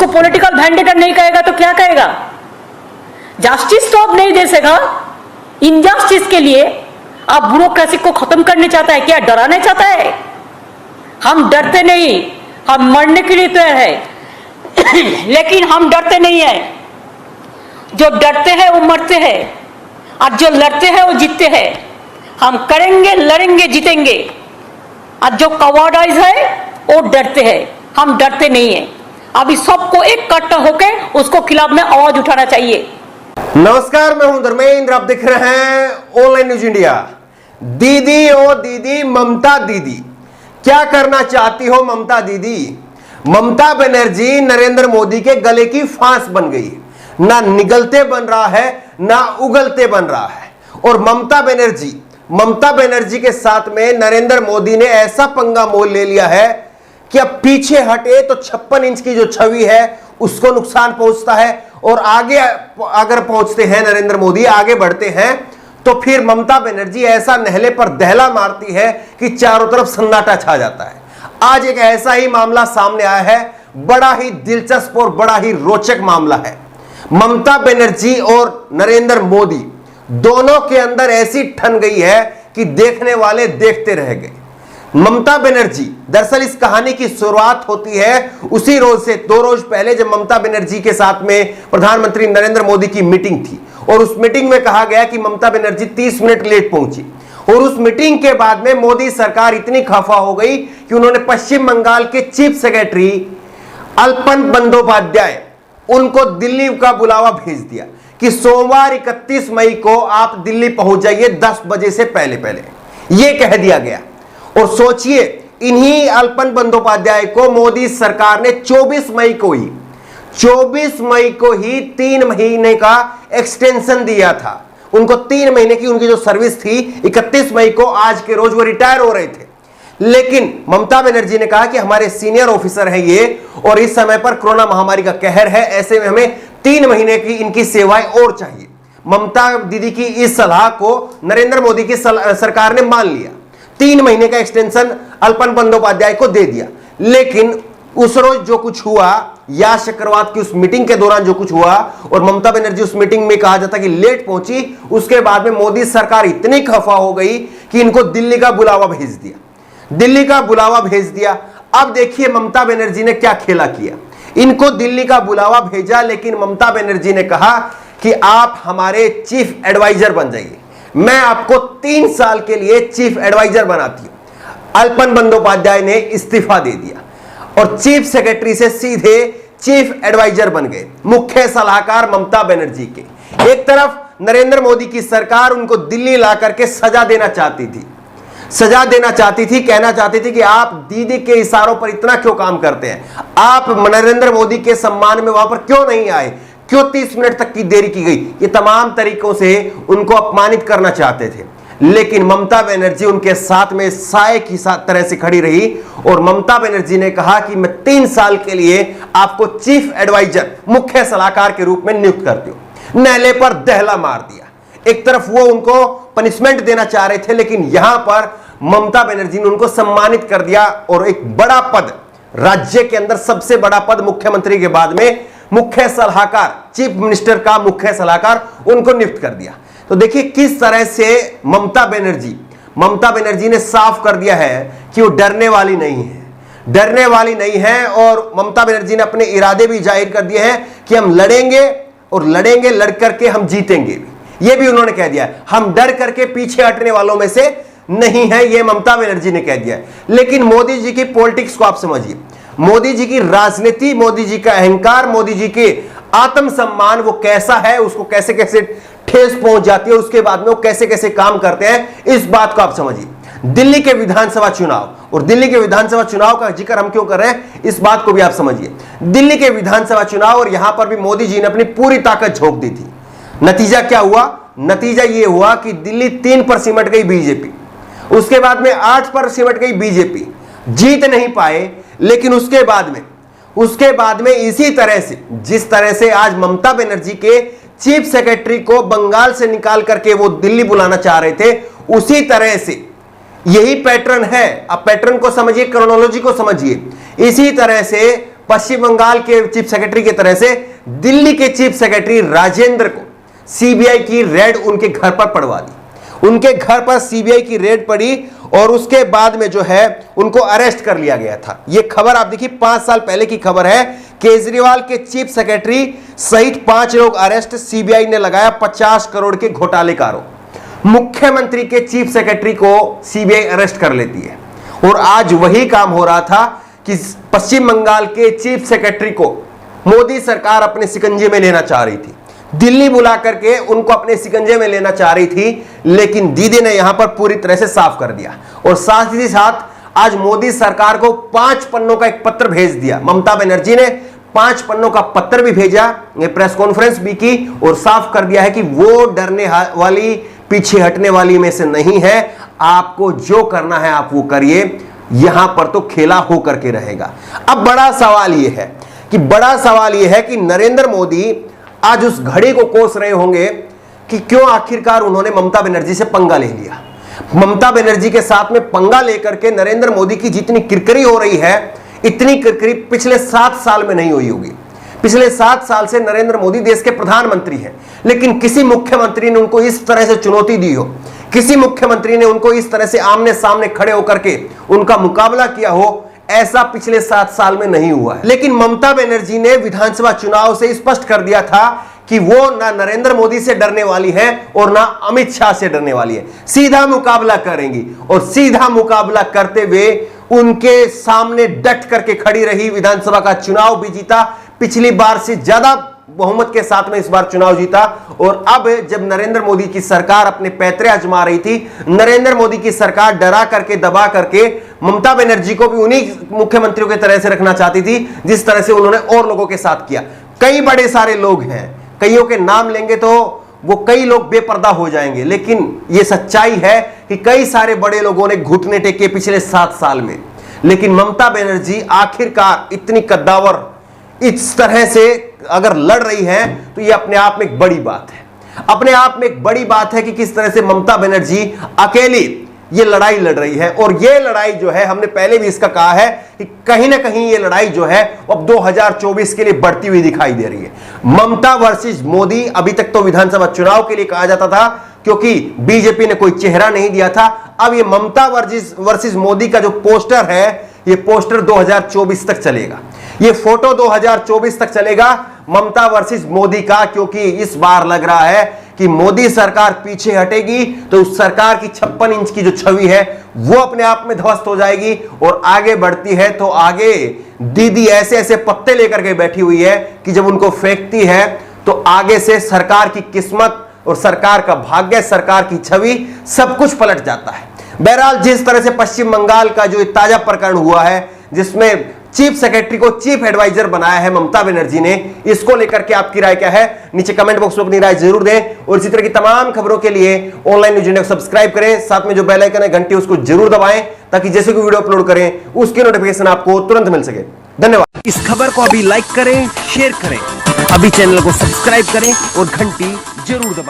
उसको political vendetta नहीं कहेगा तो क्या कहेगा? जस्टिस तो अब नहीं दे सकेगा। इनजस्टिस के लिए आप ब्यूरोक्रेसी को खत्म करने चाहता है क्या? डराने चाहता है? हम डरते नहीं, हम मरने के लिए तैयार है लेकिन हम डरते नहीं है। जो डरते हैं वो मरते हैं और जो लड़ते हैं वो जीतते हैं। हम करेंगे, लड़ेंगे, जीतेंगे। और जो कवार्डाइज है वो डरते हैं, हम डरते नहीं है। अभी सबको एक इकट्ठा होकर उसको खिलाफ में आवाज उठाना चाहिए। नमस्कार, मैं हूं धर्मेंद्र, आप देख रहे हैं ऑनलाइन न्यूज इंडिया। दीदी ओ दीदी, ममता दीदी, क्या करना चाहती हो ममता दीदी? ममता बनर्जी नरेंद्र मोदी के गले की फांस बन गई। ना निगलते बन रहा है, ना उगलते बन रहा है। और ममता बनर्जी के साथ में नरेंद्र मोदी ने ऐसा पंगा मोल ले लिया है कि अब पीछे हटे तो 56 इंच की जो छवि है उसको नुकसान पहुंचता है, और आगे अगर पहुंचते हैं नरेंद्र मोदी, आगे बढ़ते हैं तो फिर ममता बनर्जी ऐसा नहले पर दहला मारती है कि चारों तरफ सन्नाटा छा जाता है। आज एक ऐसा ही मामला सामने आया है, बड़ा ही दिलचस्प और बड़ा ही रोचक मामला है। ममता बनर्जी और नरेंद्र मोदी दोनों के अंदर ऐसी ठन गई है कि देखने वाले देखते रह गए। ममता बनर्जी, दरअसल इस कहानी की शुरुआत होती है उसी रोज से 2 रोज पहले, जब ममता बनर्जी के साथ में प्रधानमंत्री नरेंद्र मोदी की मीटिंग थी। और उस मीटिंग में कहा गया कि ममता बनर्जी 30 मिनट लेट पहुंची। और उस मीटिंग के बाद में मोदी सरकार इतनी खफा हो गई कि उन्होंने पश्चिम बंगाल के चीफ सेक्रेटरी अल्पन बंदोपाध्याय, उनको दिल्ली का बुलावा भेज दिया कि सोमवार 31 मई को आप दिल्ली पहुंच जाइए 10 बजे से पहले पहले। यह कह दिया गया। और सोचिए, इन्हीं अल्पन बंदोपाध्याय को मोदी सरकार ने 24 मई को ही 3 महीने का एक्सटेंशन दिया था। उनको 3 महीने की उनकी जो सर्विस थी, 31 मई को आज के रोज वो रिटायर हो रहे थे। लेकिन ममता बनर्जी ने कहा कि हमारे सीनियर ऑफिसर हैं ये, और इस समय पर कोरोना महामारी का कहर है, ऐसे में हमें 3 महीने की इनकी सेवाएं और चाहिए। ममता दीदी की इस सलाह को नरेंद्र मोदी की सरकार ने मान लिया, 3 महीने का एक्सटेंशन अल्पन बंदोपाध्याय को दे दिया। लेकिन उस रोज जो कुछ हुआ, या शुक्रवार की उस मीटिंग के दौरान जो कुछ हुआ, और ममता बनर्जी उस मीटिंग में कहा जाता कि लेट पहुंची, उसके बाद में मोदी सरकार इतनी खफा हो गई कि इनको दिल्ली का बुलावा भेज दिया। अब देखिए ममता बनर्जी ने क्या खेला किया। इनको दिल्ली का बुलावा भेजा, लेकिन ममता बनर्जी ने कहा कि आप हमारे चीफ एडवाइजर बन जाइए, मैं आपको 3 साल के लिए चीफ एडवाइजर बनाती हूं। अल्पन बंदोपाध्याय ने इस्तीफा दे दिया और चीफ सेक्रेटरी से सीधे चीफ एडवाइजर बन गए, मुख्य सलाहकार ममता बनर्जी के। एक तरफ नरेंद्र मोदी की सरकार उनको दिल्ली ला करके सजा देना चाहती थी, कहना चाहती थी कि आप दीदी के इशारों पर इतना क्यों काम करते हैं, आप नरेंद्र मोदी के सम्मान में वहां पर क्यों नहीं आए, क्यों 30 मिनट तक की देरी की गई। ये तमाम तरीकों से उनको अपमानित करना चाहते थे। लेकिन ममता बनर्जी उनके साथ में साए की तरह से खड़ी रही, और ममता बनर्जी ने कहा कि मैं 3 साल के लिए आपको चीफ एडवाइजर, मुख्य सलाहकार के रूप में नियुक्त करती हूं। नहले पर दहला मार दिया। एक तरफ वो उनको पनिशमेंट देना चाह रहे थे, लेकिन यहां पर ममता बनर्जी ने उनको सम्मानित कर दिया, और एक बड़ा पद, राज्य के अंदर सबसे बड़ा पद मुख्यमंत्री के बाद में मुख्य सलाहकार, चीफ मिनिस्टर का मुख्य सलाहकार, उनको नियुक्त कर दिया। तो देखिए किस तरह से ममता बनर्जी ने साफ कर दिया है कि वो डरने वाली नहीं है। और ममता बनर्जी ने अपने इरादे भी जाहिर कर दिए हैं कि हम लड़ेंगे, और लड़ेंगे, लड़ करके हम जीतेंगे भी। ये भी उन्होंने कह दिया है, हम डर करके पीछे हटने वालों में से नहीं है, ये ममता बनर्जी ने कह दिया है। लेकिन मोदी जी की पॉलिटिक्स को आप समझिए, मोदी जी की राजनीति, मोदी जी का अहंकार, मोदी जी के आत्मसम्मान वो कैसा है, उसको कैसे कैसे ठेस पहुंच जाती है, उसके बाद में वो कैसे कैसे काम करते हैं, इस बात को आप समझिए। दिल्ली के विधानसभा चुनाव, और दिल्ली के विधानसभा चुनाव का जिक्र हम क्यों कर रहे हैं, इस बात को भी आप समझिए। दिल्ली के विधानसभा चुनाव, और यहां पर भी मोदी जी ने अपनी पूरी ताकत झोंक दी थी। नतीजा क्या हुआ? नतीजा यह हुआ कि दिल्ली 3 पर सिमट गई बीजेपी, उसके बाद में 8 पर सिमट गई बीजेपी, जीत नहीं पाए। लेकिन उसके बाद में इसी तरह से, जिस तरह से आज ममता बनर्जी के चीफ सेक्रेटरी को बंगाल से निकाल करके वो दिल्ली बुलाना चाह रहे थे, उसी तरह से यही पैटर्न है। अब पैटर्न को समझिए, क्रोनोलॉजी को समझिए। इसी तरह से पश्चिम बंगाल के चीफ सेक्रेटरी की तरह से दिल्ली के चीफ सेक्रेटरी राजेंद्र को सीबीआई की रेड उनके घर पर पड़वा दी। उनके घर पर सीबीआई की रेड पड़ी और उसके बाद में जो है उनको अरेस्ट कर लिया गया था। यह खबर आप देखिए 5 साल पहले की खबर है। केजरीवाल के चीफ सेक्रेटरी सहित 5 लोग अरेस्ट, सीबीआई ने लगाया 50 करोड़ के घोटाले का आरोप। मुख्यमंत्री के चीफ सेक्रेटरी को सीबीआई अरेस्ट कर लेती है और आज वही काम हो रहा था कि पश्चिम बंगाल के चीफ सेक्रेटरी को मोदी सरकार अपने शिकंजे में लेना चाह रही थी। दिल्ली बुला करके उनको अपने शिकंजे में लेना चाह रही थी, लेकिन दीदी ने यहां पर पूरी तरह से साफ कर दिया। और साथ ही साथ आज मोदी सरकार को 5 पन्नों का एक पत्र भेज दिया। ममता बनर्जी ने 5 पन्नों का पत्र भी भेजा, प्रेस कॉन्फ्रेंस भी की और साफ कर दिया है कि वो डरने वाली, पीछे हटने वाली में से नहीं है। आपको जो करना है आप वो करिए, यहां पर तो खेला हो करके रहेगा। अब बड़ा सवाल यह है कि नरेंद्र मोदी आज उस घड़ी को कोस रहे होंगे कि क्यों आखिरकार उन्होंने ममता बनर्जी से पंगा ले लिया। ममता बनर्जी के साथ में पंगा लेकर के नरेंद्र मोदी की जितनी किरकिरी हो रही है, इतनी किरकिरी पिछले 7 साल में नहीं हुई होगी। पिछले 7 साल से नरेंद्र मोदी देश के प्रधानमंत्री हैं, लेकिन किसी मुख्यमंत्री ने उनको इस तरह से चुनौती दी हो, किसी मुख्यमंत्री ने उनको इस तरह से आमने सामने खड़े होकर के उनका मुकाबला किया हो, ऐसा पिछले 7 साल में नहीं हुआ है। लेकिन ममता बनर्जी ने विधानसभा चुनाव से स्पष्ट कर दिया था कि वो ना नरेंद्र मोदी से डरने वाली है और ना अमित शाह से डरने वाली है। सीधा मुकाबला करेंगी और सीधा मुकाबला करते हुए उनके सामने डट करके खड़ी रही। विधानसभा का चुनाव भी जीता, पिछली बार से ज्यादा बहुमत के साथ में इस बार चुनाव जीता। और अब जब नरेंद्र मोदी की सरकार अपने पैतरे आजमा रही थी, नरेंद्र मोदी की सरकार डरा करके, दबा करके ममता बनर्जी को भी उन्हीं मुख्यमंत्रियों की तरह से रखना चाहती थी जिस तरह से उन्होंने और लोगों के साथ किया। कई बड़े सारे लोग हैं, कईयों के नाम लेंगे तो वो कई लोग बेपर्दा हो जाएंगे, लेकिन यह सच्चाई है कि कई सारे बड़े लोगों ने घुटने टेके पिछले 7 साल में। लेकिन ममता बनर्जी आखिरकार इतनी कद्दावर इस तरह से अगर लड़ रही है तो यह अपने आप में एक बड़ी बात है। अपने आप में एक बड़ी बात है कि किस तरह से ममता बनर्जी अकेली ये लड़ाई लड़ रही है। और ये लड़ाई जो है, हमने पहले भी इसका कहा है कि कहीं ना कहीं ये लड़ाई जो है अब 2024 के लिए बढ़ती हुई दिखाई दे रही है। ममता वर्सेस मोदी। अभी तक तो विधानसभा चुनाव के लिए कहा जाता था क्योंकि बीजेपी ने कोई चेहरा नहीं दिया था। अब ये ममता वर्सेस मोदी का जो पोस्टर है, ये पोस्टर 2024 तक चलेगा, ये फोटो 2024 तक चलेगा ममता वर्सेस मोदी का। क्योंकि इस बार लग रहा है कि मोदी सरकार पीछे हटेगी तो उस सरकार की 56 इंच की जो छवि है वो अपने आप में ध्वस्त हो जाएगी। और आगे बढ़ती है तो आगे दीदी ऐसे ऐसे पत्ते लेकर के बैठी हुई है कि जब उनको फेंकती है तो आगे से सरकार की किस्मत और सरकार का भाग्य, सरकार की छवि, सब कुछ पलट जाता है। बहरहाल जिस तरह से पश्चिम बंगाल का जो ताजा प्रकरण हुआ है जिसमें चीफ सेक्रेटरी को चीफ एडवाइजर बनाया है ममता बनर्जी ने, इसको लेकर के आपकी राय क्या है? नीचे कमेंट बॉक्स में अपनी राय जरूर दें। और इसी तरह की तमाम खबरों के लिए ऑनलाइन न्यूज इंडिया को सब्सक्राइब करें, साथ में जो बेल आइकन है घंटी उसको जरूर दबाएं ताकि जैसे कोई वीडियो अपलोड करें उसकी नोटिफिकेशन आपको तुरंत मिल सके। धन्यवाद। इस खबर को अभी लाइक करें, शेयर करें, अभी चैनल को सब्सक्राइब करें और घंटी जरूर दबाएं।